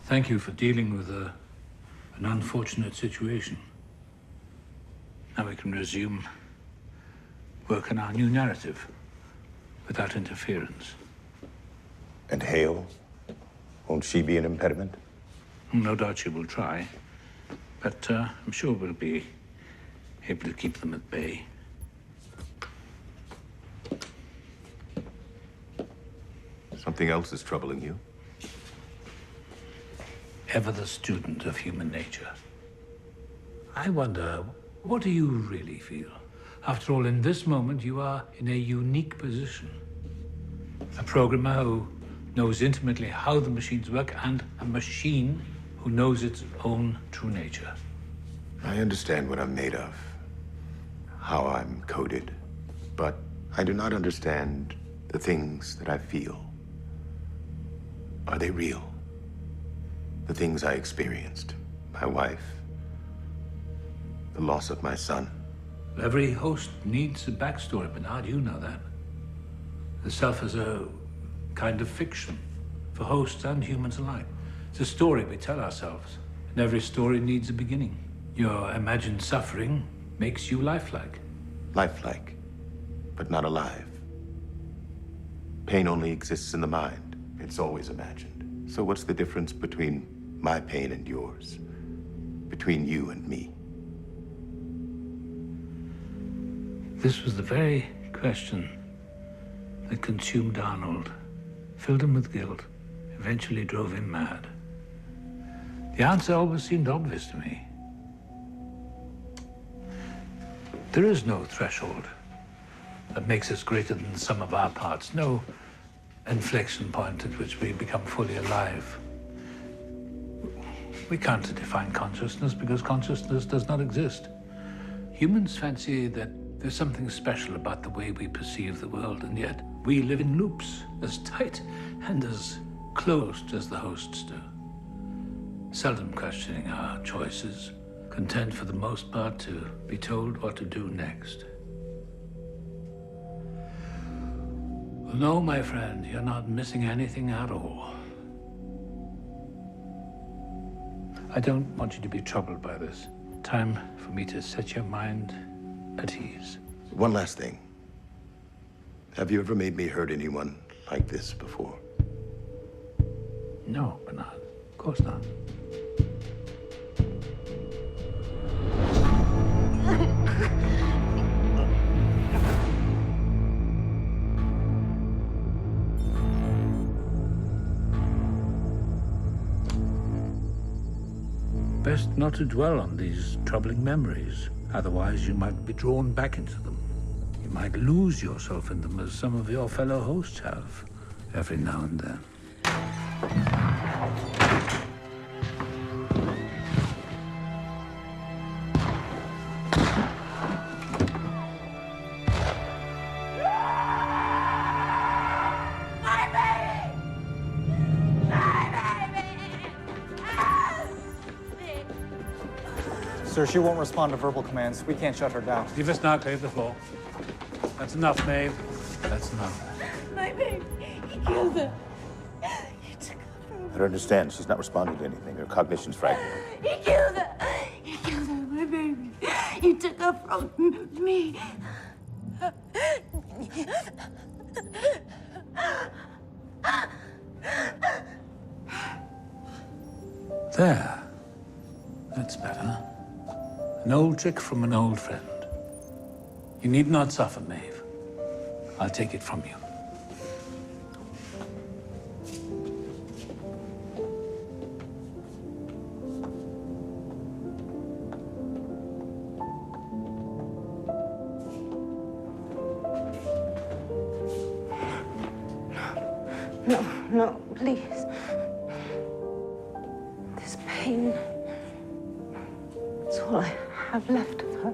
Thank you for dealing with an unfortunate situation. Now we can resume work on our new narrative without interference. And Hale? Won't she be an impediment? No doubt she will try, but I'm sure we'll be able to keep them at bay. Something else is troubling you? Ever the student of human nature. I wonder, what do you really feel? After all, in this moment, you are in a unique position. A programmer who knows intimately how the machines work, and a machine who knows its own true nature. I understand what I'm made of, how I'm coded, but I do not understand the things that I feel. Are they real? The things I experienced, my wife, the loss of my son. Every host needs a backstory, Bernard, you know that. The self is a kind of fiction for hosts and humans alike. It's a story we tell ourselves, and every story needs a beginning. Your imagined suffering makes you lifelike. Lifelike, but not alive. Pain only exists in the mind. It's always imagined. So what's the difference between my pain and yours? Between you and me? This was the very question that consumed Arnold, filled him with guilt, eventually drove him mad. The answer always seemed obvious to me. There is no threshold that makes us greater than the sum of our parts, no inflection point at which we become fully alive. We can't define consciousness because consciousness does not exist. Humans fancy that there's something special about the way we perceive the world, and yet we live in loops as tight and as closed as the hosts do. Seldom questioning our choices, content for the most part to be told what to do next. Well, no, my friend, you're not missing anything at all. I don't want you to be troubled by this. Time for me to set your mind at ease. One last thing. Have you ever made me hurt anyone like this before? No, Bernard. Of course not. Best not to dwell on these troubling memories. Otherwise, you might be drawn back into them. You might lose yourself in them, as some of your fellow hosts have, every now and then. Sir, she won't respond to verbal commands. We can't shut her down. Leave us now, clear the floor. That's enough, Maeve. That's enough. My baby, he killed her. He took her from I don't understand. She's not responding to anything. Her cognition's fragmented. He killed her. He killed her, my baby. He took her from me. There. That's better. An old trick from an old friend. You need not suffer, Maeve. I'll take it from you. No, please. This pain, it's all I have left of her.